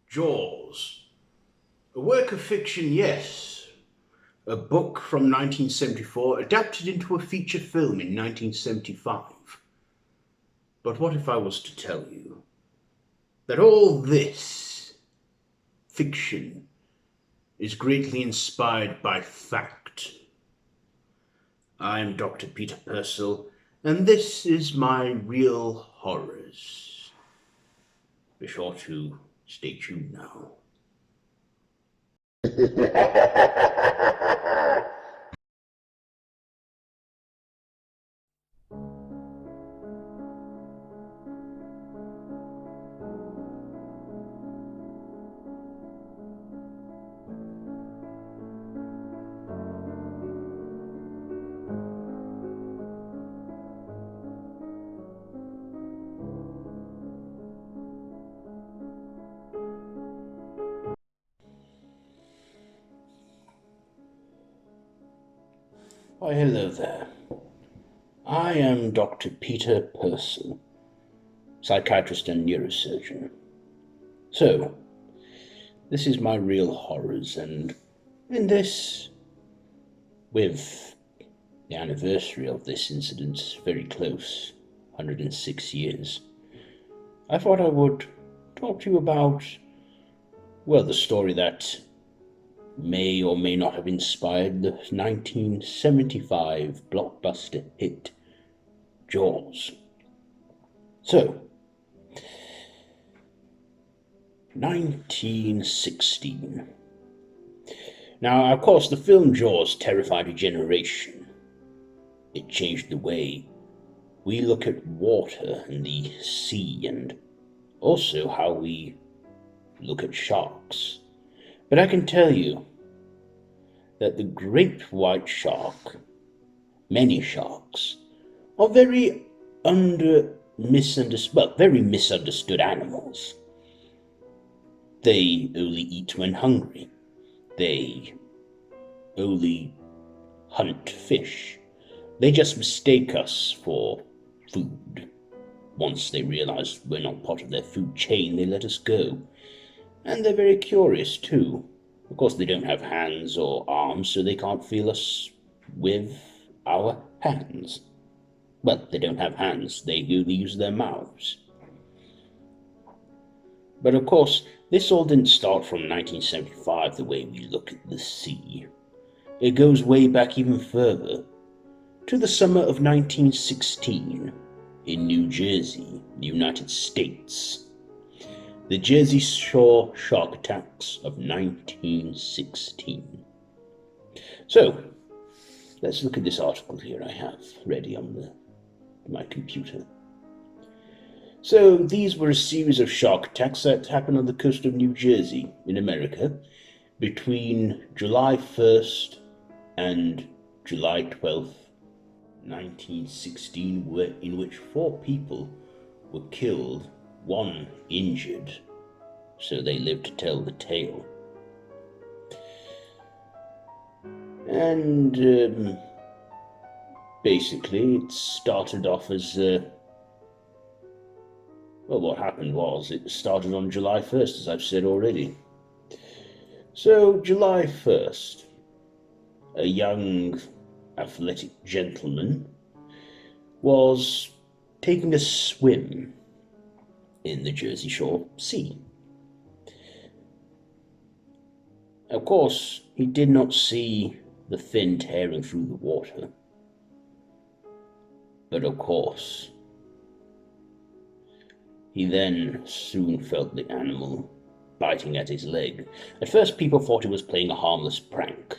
Jaws. A work of fiction, yes. A book from 1974 adapted into a feature film in 1975. But what if I was to tell you that all this fiction is greatly inspired by fact? I am Dr. Peter Persil, and this is my real horrors. Be sure to stay tuned now. Why, hello there. I am Dr. Peter Persil, psychiatrist and neurosurgeon. So, this is my real horrors, and in this, with the anniversary of this incident very close, 106 years, I thought I would talk to you about, well, the story that may or may not have inspired the 1975 blockbuster hit, Jaws. So, 1916. Now, of course, the film Jaws terrified a generation. It changed the way we look at water and the sea, and also how we look at sharks. But I can tell you that the great white shark, many sharks, are very misunderstood animals. They only eat when hungry. They only hunt fish. They just mistake us for food. Once they realize we're not part of their food chain, they let us go. And they're very curious too. Of course, they don't have hands or arms, so they can't feel us with our hands. Well, they don't have hands, they only use their mouths. But of course, this all didn't start from 1975, the way we look at the sea. It goes way back even further, to the summer of 1916, in New Jersey, the United States. The Jersey Shore shark attacks of 1916. So, let's look at this article here I have ready on my computer. So, these were a series of shark attacks that happened on the coast of New Jersey in America between July 1st and July 12th, 1916, in which 4 people were killed, 1 injured, so they lived to tell the tale. And basically it started off as, well, what happened was it started on July 1st, as I've said already. So, July 1st, a young athletic gentleman was taking a swim in the Jersey Shore Sea. Of course, he did not see the fin tearing through the water. But of course, he then soon felt the animal biting at his leg. At first, people thought he was playing a harmless prank.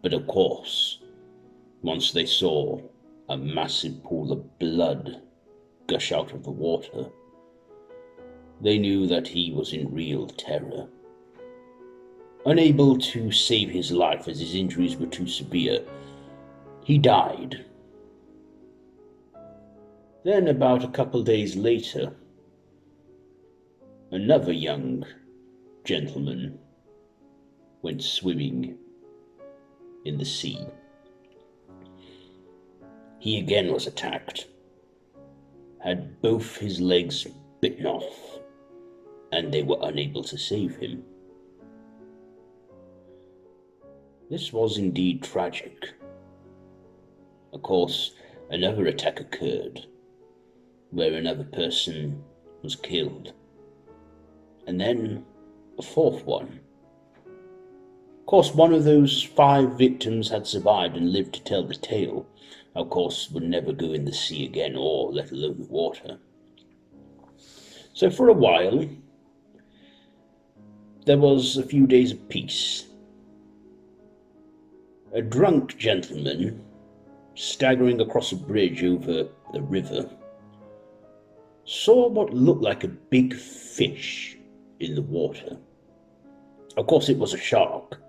But of course, once they saw a massive pool of blood gush out of the water, they knew that he was in real terror. Unable to save his life as his injuries were too severe, he died. Then, about a couple days later, another young gentleman went swimming in the sea. He again was attacked, had both his legs bitten off, and they were unable to save him. This was indeed tragic. Of course, another attack occurred, where another person was killed, and then a fourth one. Of course, one of those 5 victims had survived and lived to tell the tale. Of course, would never go in the sea again, or let alone the water. So for a while, there was a few days of peace. A drunk gentleman, staggering across a bridge over a river, saw what looked like a big fish in the water. Of course, it was a shark,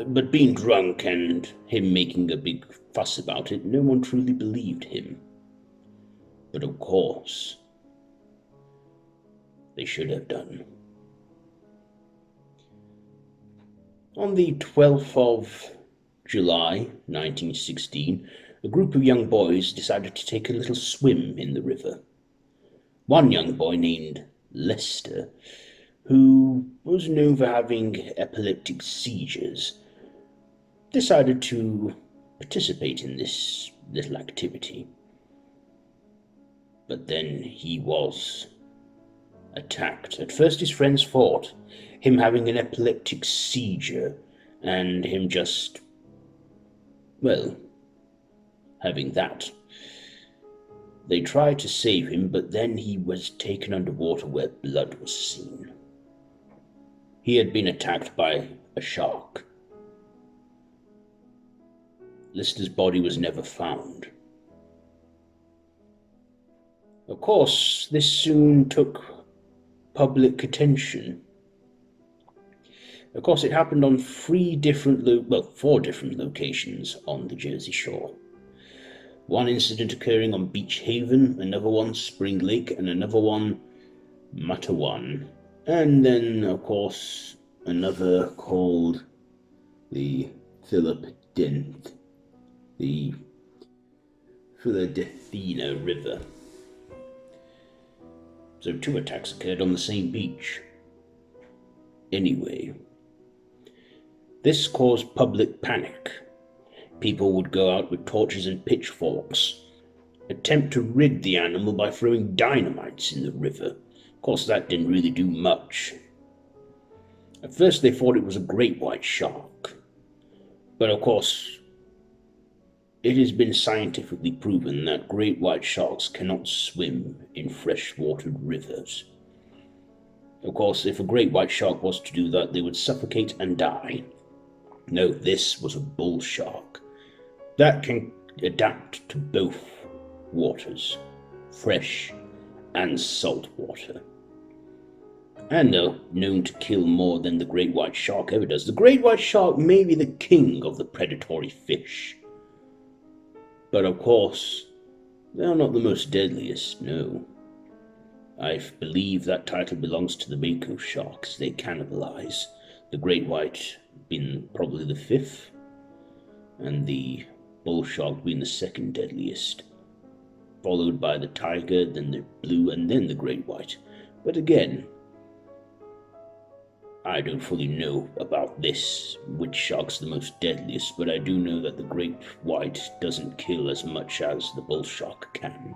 but being drunk and him making a big fuss about it, no one truly believed him. But of course, they should have done. On the 12th of July 1916, a group of young boys decided to take a little swim in the river. One young boy named Lester, who was known for having epileptic seizures, decided to participate in this little activity. But then he was attacked. At first his friends thought him having an epileptic seizure and him just, well, having that. They tried to save him, but then he was taken underwater where blood was seen. He had been attacked by a shark. Lister's body was never found. Of course, this soon took public attention. Of course, it happened on 4 different locations on the Jersey Shore. One incident occurring on Beach Haven, another one Spring Lake, and another one Matawan. And then, of course, another called the Philadelphia River. So 2 attacks occurred on the same beach. Anyway, this caused public panic. People would go out with torches and pitchforks, attempt to rid the animal by throwing dynamites in the river. Of course, that didn't really do much. At first they thought it was a great white shark, but of course it has been scientifically proven that great white sharks cannot swim in freshwater rivers. Of course, if a great white shark was to do that, they would suffocate and die. No, this was a bull shark that can adapt to both waters, fresh and salt water. And they're known to kill more than the great white shark ever does. The great white shark may be the king of the predatory fish, but of course, they're not the most deadliest, no. I believe that title belongs to the mako sharks. They cannibalize. The great white being probably the 5th, and the bull shark being the 2nd deadliest, followed by the tiger, then the blue, and then the great white. But again, I don't fully know about this, which shark's the most deadliest, but I do know that the great white doesn't kill as much as the bull shark can.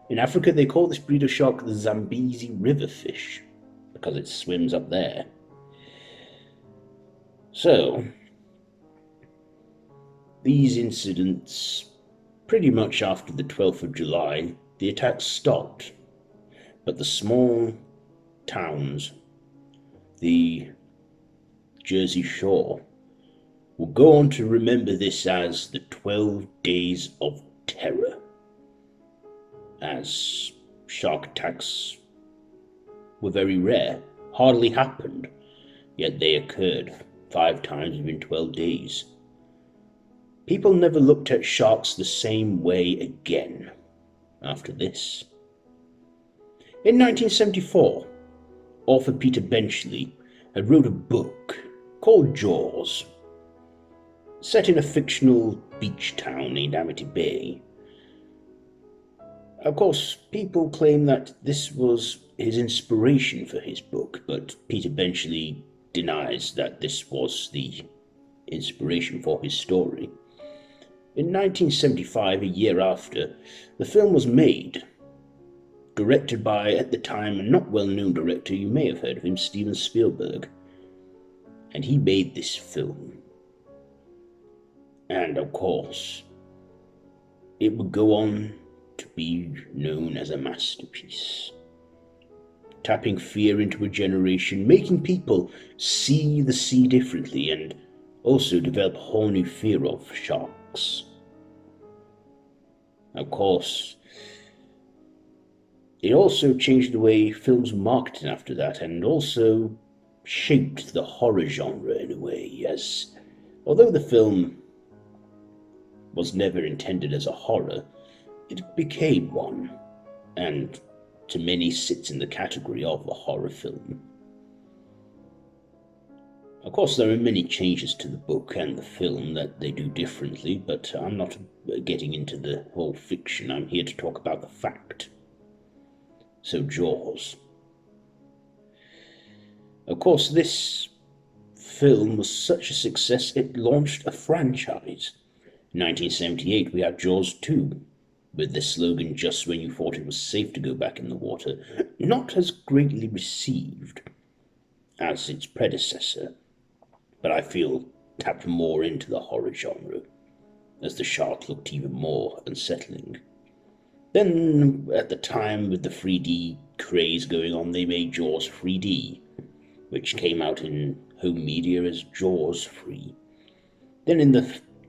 In Africa, they call this breed of shark the Zambezi river fish, because it swims up there. So, these incidents, pretty much after the 12th of July, the attacks stopped. But the small towns, the Jersey Shore, will go on to remember this as the 12 Days of Terror, as shark attacks were very rare, hardly happened, yet they occurred 5 times within 12 days. People never looked at sharks the same way again after this. In 1974, author Peter Benchley had wrote a book called Jaws, set in a fictional beach town named Amity Bay. Of course, people claim that this was his inspiration for his book, but Peter Benchley denies that this was the inspiration for his story. In 1975, a year after, the film was made, directed by, at the time, a not well-known director. You may have heard of him, Steven Spielberg. And he made this film. And of course, it would go on to be known as a masterpiece, tapping fear into a generation, making people see the sea differently, and also develop a whole new fear of sharks. Of course, it also changed the way films were marketed after that, and also shaped the horror genre in a way, as although the film was never intended as a horror, it became one, and to many sits in the category of a horror film. Of course, there are many changes to the book and the film that they do differently, but I'm not getting into the whole fiction. I'm here to talk about the fact. So, Jaws. Of course, this film was such a success, it launched a franchise. In 1978, we had Jaws 2, with the slogan, "Just when you thought it was safe to go back in the water," not as greatly received as its predecessor, but I feel tapped more into the horror genre, as the shark looked even more unsettling. Then, at the time, with the 3D craze going on, they made Jaws 3D, which came out in home media as Jaws 3. Then in the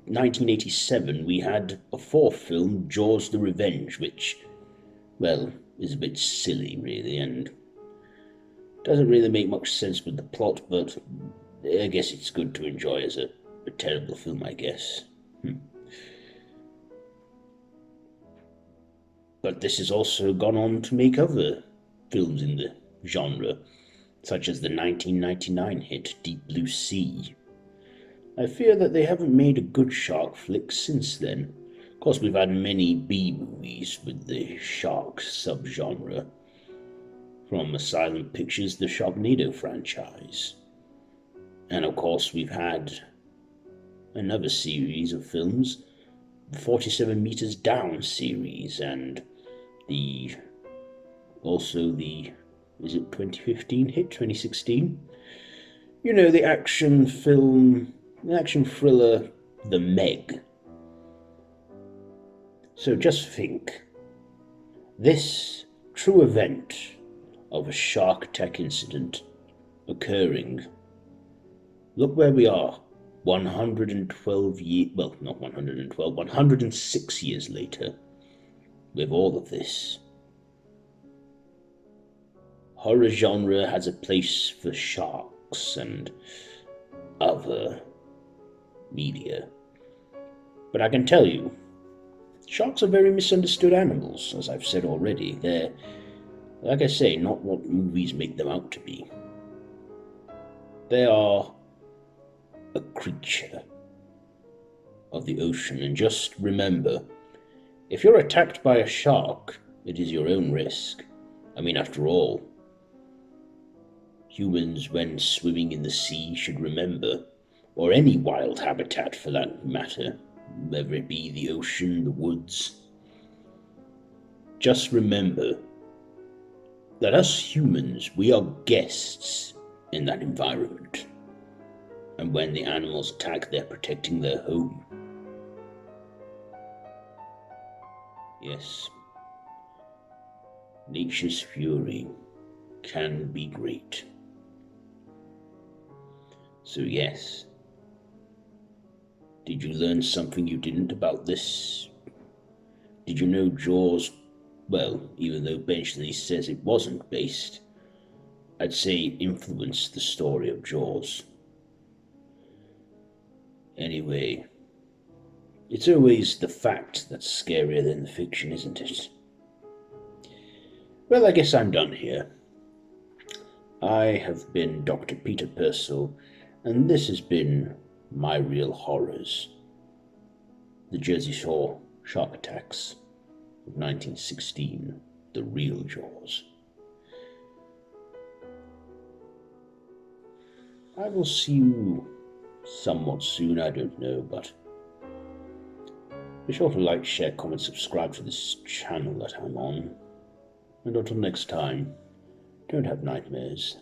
1987, we had a fourth film, Jaws the Revenge, which, well, is a bit silly, really, and doesn't really make much sense with the plot, but I guess it's good to enjoy as a terrible film, I guess. But this has also gone on to make other films in the genre, such as the 1999 hit Deep Blue Sea. I fear that they haven't made a good shark flick since then. Of course, we've had many B-movies with the shark subgenre, from Asylum Pictures' The Sharknado franchise. And of course, we've had another series of films, the 47 Meters Down series, and also the, is it 2015 hit, 2016? You know, the action film, the action thriller, The Meg. So just think, this true event of a shark attack incident occurring, look where we are, 112 years, well, not 112, 106 years later, with all of this. Horror genre has a place for sharks and other media. But I can tell you, sharks are very misunderstood animals, as I've said already. They're, like I say, not what movies make them out to be. They are a creature of the ocean, and just remember, if you're attacked by a shark, it is your own risk. I mean, after all, humans, when swimming in the sea, should remember, or any wild habitat for that matter, whether it be the ocean, the woods, just remember that us humans, we are guests in that environment. And when the animals attack, they're protecting their home. Yes, nature's fury can be great. So yes, did you learn something you didn't about this? Did you know Jaws, well, even though Benchley says it wasn't based, I'd say influenced the story of Jaws. Anyway, it's always the fact that's scarier than the fiction, isn't it? Well, I guess I'm done here. I have been Dr. Peter Persil, and this has been My Real Horrors, the Jersey Shore shark attacks of 1916, the real Jaws. I will see you somewhat soon, I don't know, but be sure to like, share, comment, subscribe to this channel that I'm on. And until next time, don't have nightmares.